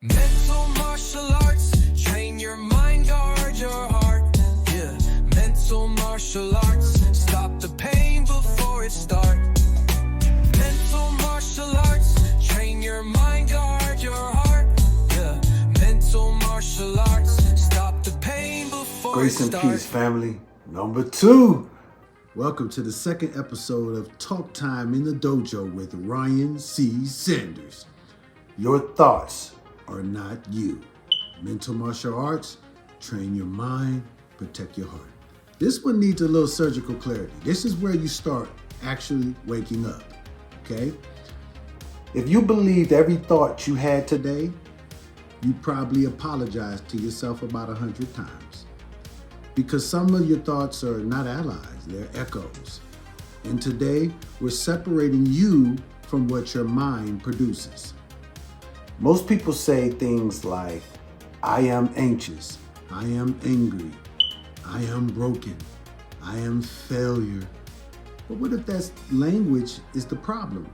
Mental martial arts, train your mind, guard your heart. Yeah, mental martial arts, stop the pain before it starts. Mental martial arts, train your mind, guard your heart. Yeah, mental martial arts, stop the pain before Grace it and starts. peace, family. Number 2. Welcome to the second episode of Talk Time in the Dojo with Ryan C. Sanders. Your thoughts Are not you. Mental martial arts, train your mind, protect your heart. This one needs a little surgical clarity. This is where you start actually waking up, okay? If you believed every thought you had Today, you probably apologized to yourself about 100 times because some of your thoughts are not allies, they're echoes. And today, we're separating you from what your mind produces. most people say things like, I am anxious. I am angry. I am broken. I am failure. But what if that language is the problem?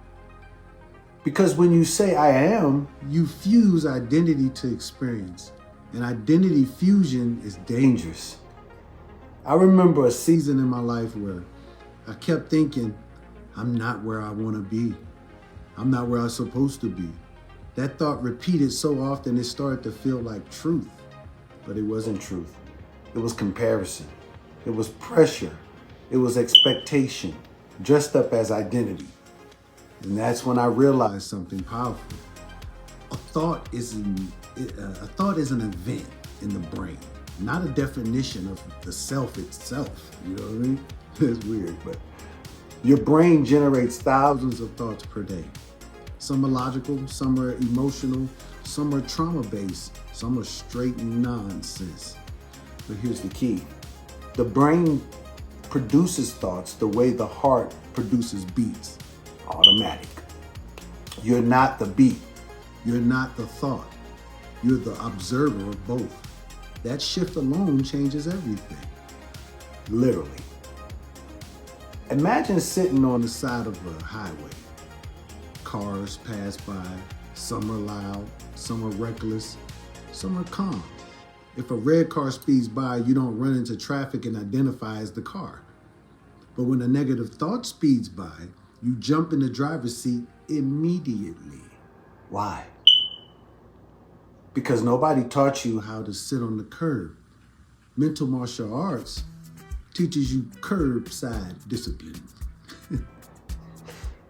Because when you say I am, You fuse identity to experience, and identity fusion is dangerous. I remember a Season in my life where I kept thinking, I'm not where I want to be. I'm not where I'm supposed to be. That thought repeated so often it started to feel like truth. but it wasn't truth. It was comparison. It was pressure. It was expectation, dressed up as identity. And that's when I realized something powerful. A thought is an event in the brain, not a definition of the self itself. You know what I mean? It's weird, but your brain generates thousands of thoughts per day. Some are logical, some are emotional, some are trauma-based, some are straight nonsense. But here's the key. The brain produces thoughts the way the heart Produces beats. automatic. You're not the beat. You're not the thought. You're the observer of both. That shift alone changes everything. Literally. Imagine sitting on On the side of a highway, cars pass by. Some are loud, some are reckless, some are calm. If a red car speeds by, you don't run into traffic and identify as the car. But when a negative thought speeds by, you jump in the driver's seat immediately. Why? Because nobody taught you How to sit on the curb. Mental martial arts teaches you curbside discipline,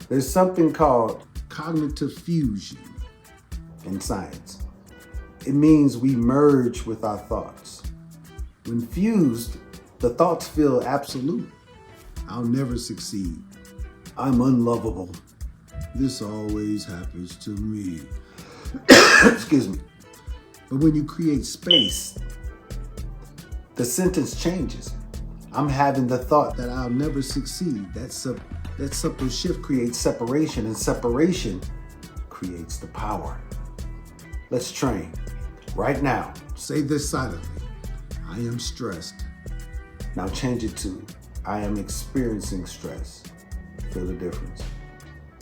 there's something called cognitive fusion. in science. It means we merge with our thoughts. When fused, the thoughts feel Absolute. I'll never succeed. I'm unlovable. This always happens to me. Excuse me. But when you create space, The sentence changes. I'm having the thought that that I'll never succeed, that subtle shift creates separation, and separation creates the power. Let's train. Right now. Say this silently. I am stressed. Now change it to I am experiencing stress. Feel the difference.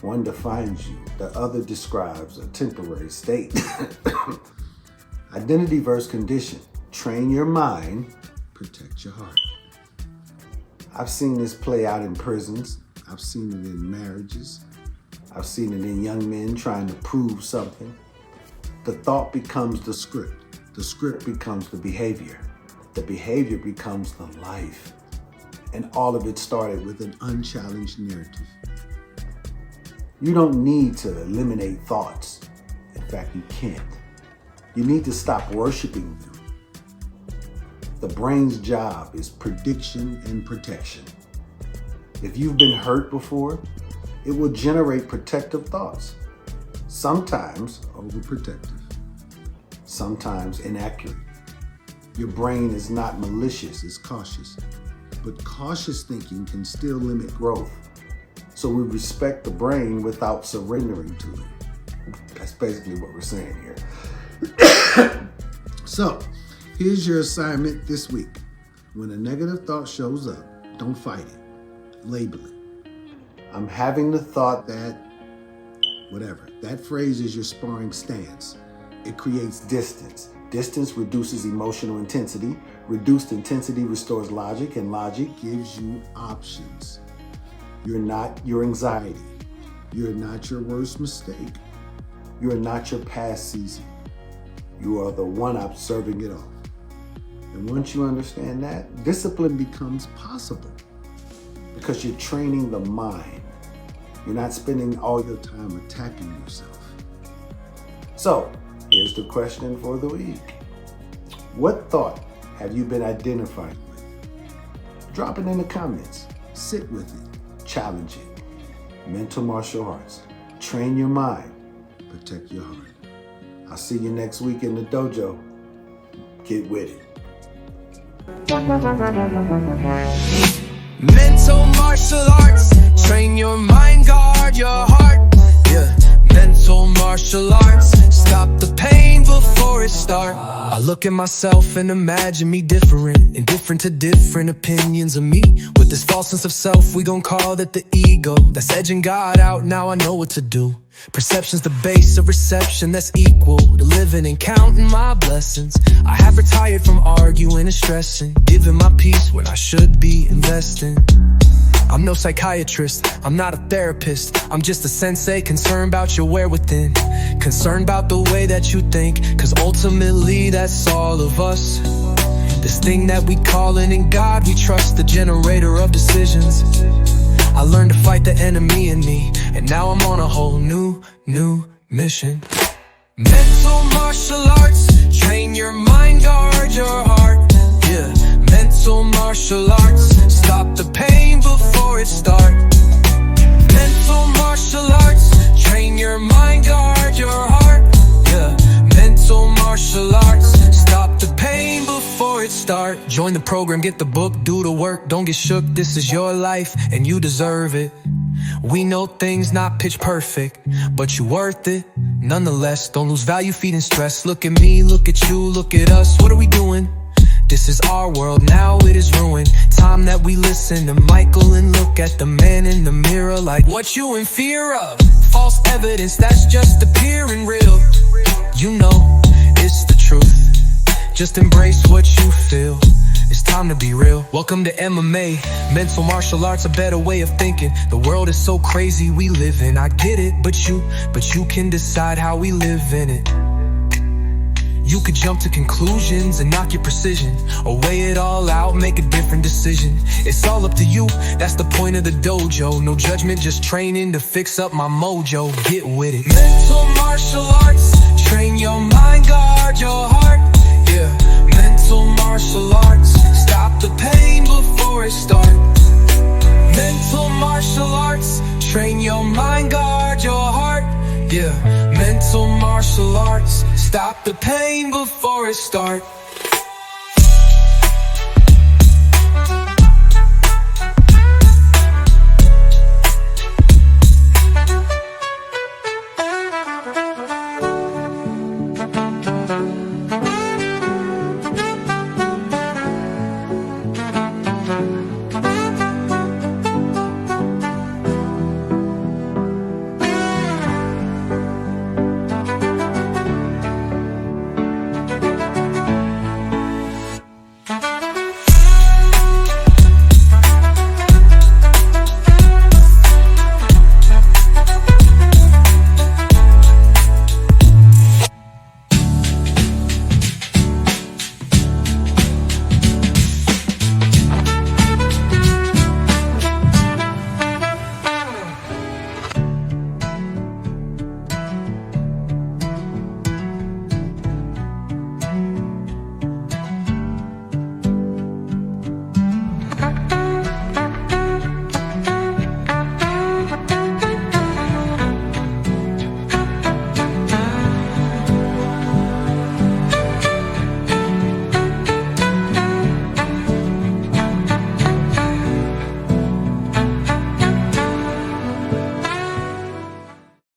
One defines you, the other describes a temporary state. Identity versus condition. Train your mind. Protect your heart. I've seen this play out in prisons. I've seen it in marriages. I've seen it in young men trying to prove something. The thought becomes the script. The script becomes the behavior. The behavior becomes the life. And all of it started with With an unchallenged narrative. you don't need to eliminate thoughts. In fact, you can't. You need to stop worshiping them. The brain's job is prediction and protection. If you've been hurt before, it will generate protective thoughts. Sometimes, Overprotective. sometimes inaccurate. Your brain is not malicious, It's cautious. But cautious thinking can still limit growth. so we respect the brain without surrendering to it. That's basically what we're saying here. So, here's your assignment this week. When a negative thought shows up, don't fight it. Label it. I'm having the thought That, whatever. That phrase is your sparring stance. it creates distance. Distance reduces emotional intensity. Reduced intensity restores logic, and logic gives you options. You're not your anxiety. You're not your worst mistake. You're not your past season. You are the one observing it all. And once you understand that, discipline becomes possible because you're training the mind. You're not spending all your time attacking yourself. So, here's the question for the week. What thought have you been identifying with? Drop it in the comments. Sit with it. Challenge it. Mental martial arts. Train your mind. Protect your heart. I'll see you next week in the dojo. Get with it. Mental martial arts. Train your mind, guard your heart. Yeah. Mental martial arts. Stop the pain before it starts. I look at myself and imagine me different, indifferent to different opinions of me. With this false sense of self, we gon' call that the ego. That's edging God out, now I know what to do. Perception's the base of reception that's equal to living and counting my blessings. I have retired from arguing and stressing, giving my peace when I should be investing. I'm no psychiatrist, I'm not a therapist. I'm just a sensei concerned about your where within. Concerned about the way that you think, cause ultimately that's all of us. This thing that we callin' in God, we trust, the generator of decisions. I learned to fight the enemy in me, and now I'm on a whole new mission. Mental martial arts, train your mind, guard your heart. Yeah, mental martial arts, stop the pain before it starts. Mental martial arts, train your mind, guard your heart. Yeah, mental martial arts, stop the pain before it starts. Join the program, get the book, do the work, don't get shook. This is your life and you deserve it. We know things not pitch perfect, but you worth it nonetheless. Don't lose value feeding stress. Look at me, look at you, look at us. What are we doing? This is our world, now it is ruined. Time that we listen to Michael and look at the man in the mirror like, what you in fear of? False evidence that's just appearing real. You know, it's the truth. Just embrace what you feel. It's time to be real. Welcome to MMA. Mental martial arts, a better way of thinking. The world is so crazy we live in. I get it, but you can decide how we live in it. You could jump to conclusions and knock your precision, or weigh it all out, make a different decision. It's all up to you, that's the point of the dojo. No judgment, just training to fix up my mojo. Get with it. Mental martial arts, train your mind, guard your heart. Yeah, mental martial arts, stop the pain before it starts. Mental martial arts, train your mind, guard your heart. Yeah, mental martial arts, stop the pain before it starts.